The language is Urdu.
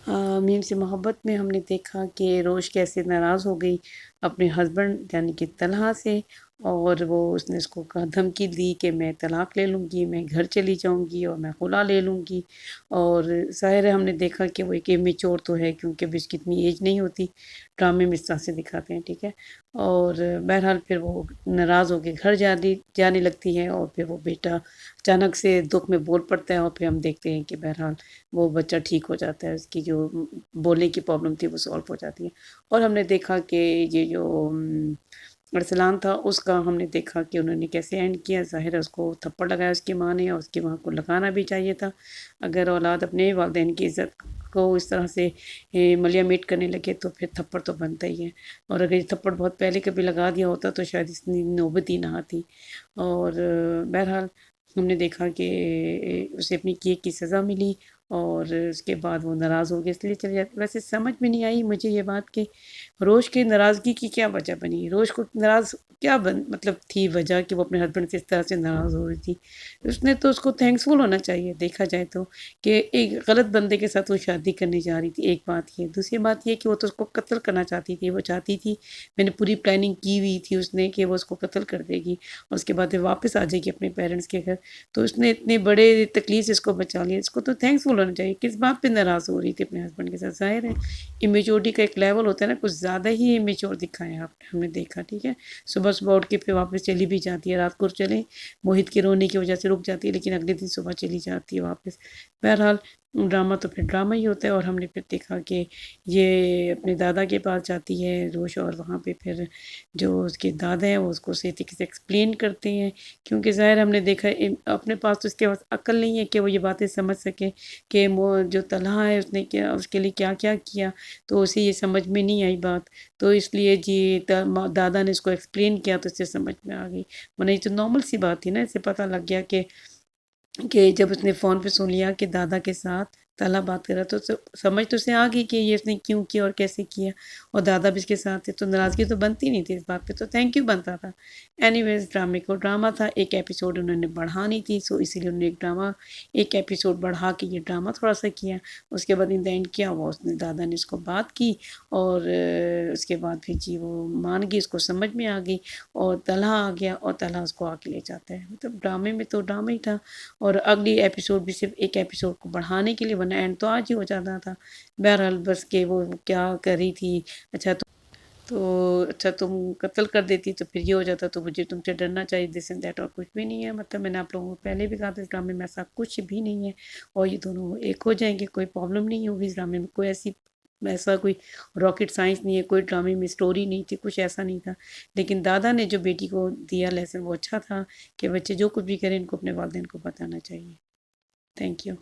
میم سے محبت میں ہم نے دیکھا کہ روش کیسے ناراض ہو گئی اپنے ہسبینڈ یعنی کہ طلحہ سے، اور وہ اس نے اس کو دھمکی دی کہ میں طلاق لے لوں گی، میں گھر چلی جاؤں گی اور میں خلا لے لوں گی۔ اور ظاہر ہے ہم نے دیکھا کہ وہ ایک امیچور تو ہے، کیونکہ ابھی اس کی اتنی ایج نہیں ہوتی، ڈرامے میں اس طرح سے دکھاتے ہیں، ٹھیک ہے۔ اور بہرحال پھر وہ ناراض ہو کے گھر جانے لگتی ہے، اور پھر وہ بیٹا اچانک سے دکھ میں بول پڑتا ہے، اور پھر ہم دیکھتے ہیں کہ بہرحال وہ بچہ ٹھیک ہو جاتا ہے، اس کی جو بولنے کی پرابلم تھی وہ سالو ہو جاتی ہے۔ اور ہم نے دیکھا کہ یہ جو ارسلان تھا اس کا ہم نے دیکھا کہ انہوں نے کیسے اینڈ کیا۔ ظاہر ہے اس کو تھپڑ لگایا اس کی ماں نے، اور اس کی ماں کو لگانا بھی چاہیے تھا۔ اگر اولاد اپنے والدین کی عزت کو اس طرح سے ملیا میٹ کرنے لگے تو پھر تھپڑ تو بنتا ہی ہے، اور اگر یہ تھپڑ بہت پہلے کبھی لگا دیا ہوتا تو شاید اس نوبت ہی نہ آتی۔ اور بہرحال ہم نے دیکھا کہ اسے اپنی کیے کی سزا ملی، اور اس کے بعد وہ ناراض ہو گیا، اس لیے چلے جاتے۔ ویسے سمجھ میں نہیں آئی مجھے یہ بات کہ روش کے ناراضگی کی کیا وجہ بنی، روش کو ناراض کیا مطلب تھی وجہ کہ وہ اپنے ہسبینڈ سے اس طرح سے ناراض ہو رہی تھی۔ اس نے تو اس کو تھینکس فل ہونا چاہیے، دیکھا جائے تو، کہ ایک غلط بندے کے ساتھ وہ شادی کرنے جا رہی تھی، ایک بات یہ۔ دوسری بات یہ کہ وہ تو اس کو قتل کرنا چاہتی تھی، وہ چاہتی تھی، میں نے پوری پلاننگ کی ہوئی تھی اس نے کہ وہ اس کو قتل کر دے گی اور اس کے بعد وہ واپس آ جائے گی اپنے پیرنٹس کے گھر، تو اس نے اتنے بڑے تکلیف سے اس کو بچا لیا۔ اس کو تو تھینکس فل ہونا چاہیے، کس بات پہ ناراض ہو رہی تھی اپنے ہسبینڈ کے ساتھ۔ ظاہر ہے امیچورٹی کا ایک لیول ہوتا ہے نا، کچھ زیادہ ہی امیچور دکھایا آپ نے، ہم نے دیکھا، ٹھیک ہے۔ صبح صبح اٹھ کے پھر واپس چلی بھی جاتی ہے، رات کو چلے موہت کے رونے کی وجہ سے رک جاتی ہے، لیکن اگلے دن صبح چلی جاتی ہے واپس۔ بہرحال ڈرامہ تو پھر ڈرامہ ہی ہوتا ہے، اور ہم نے پھر دیکھا کہ یہ اپنے دادا کے پاس جاتی ہے روش، اور وہاں پہ پھر جو اس کے دادا ہیں وہ اس کو صحیح طریقے سے ایکسپلین کرتے ہیں، کیونکہ ظاہر ہم نے دیکھا اپنے پاس تو اس کے پاس عقل نہیں ہے کہ وہ یہ باتیں سمجھ سکے کہ جو طلحہ ہے اس نے کیا اس کے لیے کیا کیا کیا، تو اسے یہ سمجھ میں نہیں آئی بات، تو اس لیے جی دادا نے اس کو ایکسپلین کیا تو اسے سمجھ میں آ گئی، ورنہ یہ تو نارمل سی بات تھی نا، اسے پتہ لگ گیا کہ جب اس نے فون پہ سن لیا کہ دادا کے ساتھ طلحہ بات کر رہا تو سمجھ تو اسے آ گئی کہ یہ اس نے کیوں کیا اور کیسے کیا، اور دادا بھی اس کے ساتھ تھے، تو ناراضگی تو بنتی نہیں تھی اس بات پہ، تو تھینک یو بنتا تھا۔ اینی ویز ڈرامے کو ڈرامہ تھا، ایک ایپیسوڈ انہوں نے بڑھانی تھی، سو اسی لیے انہوں نے ایک ایپیسوڈ بڑھا کے یہ ڈرامہ تھوڑا سا کیا۔ اس کے بعد ان دا اینڈ کیا ہوا، اس نے دادا نے اس کو بات کی، اور اس کے بعد پھر جی وہ مان گئی، اس کو سمجھ میں آ گئی، اور طلحہ آ گیا، اور طلحہ اس کو آ کے لے جاتا ہے۔ مطلب ڈرامے میں تو ڈرامہ ہی تھا، اور اگلی ایپیسوڈ بھی صرف ایک ایپیسوڈ کو بڑھانے کے لیے، ورنہ اینڈ تو آج ہی ہو جاتا تھا۔ بہرحال بس کہ وہ کیا کر رہی تھی، اچھا تم قتل کر دیتی تو پھر یہ ہو جاتا، تو مجھے تم سے ڈرنا چاہیے، دس اینڈ دیٹ، اور کچھ بھی نہیں ہے۔ مطلب میں نے آپ لوگوں کو پہلے بھی کہا تھا اس ڈرامے میں ایسا کچھ بھی نہیں ہے، اور یہ دونوں ایک ہو جائیں گے، کوئی پرابلم نہیں ہوگی اس ڈرامے میں، ایسا کوئی راکٹ سائنس نہیں ہے، کوئی ڈرامے میں اسٹوری نہیں تھی، کچھ ایسا نہیں تھا۔ لیکن دادا نے جو بیٹی کو دیا لیسن وہ اچھا تھا، کہ بچے جو کچھ بھی کریں ان کو اپنے والدین کو بتانا چاہیے۔ Thank you.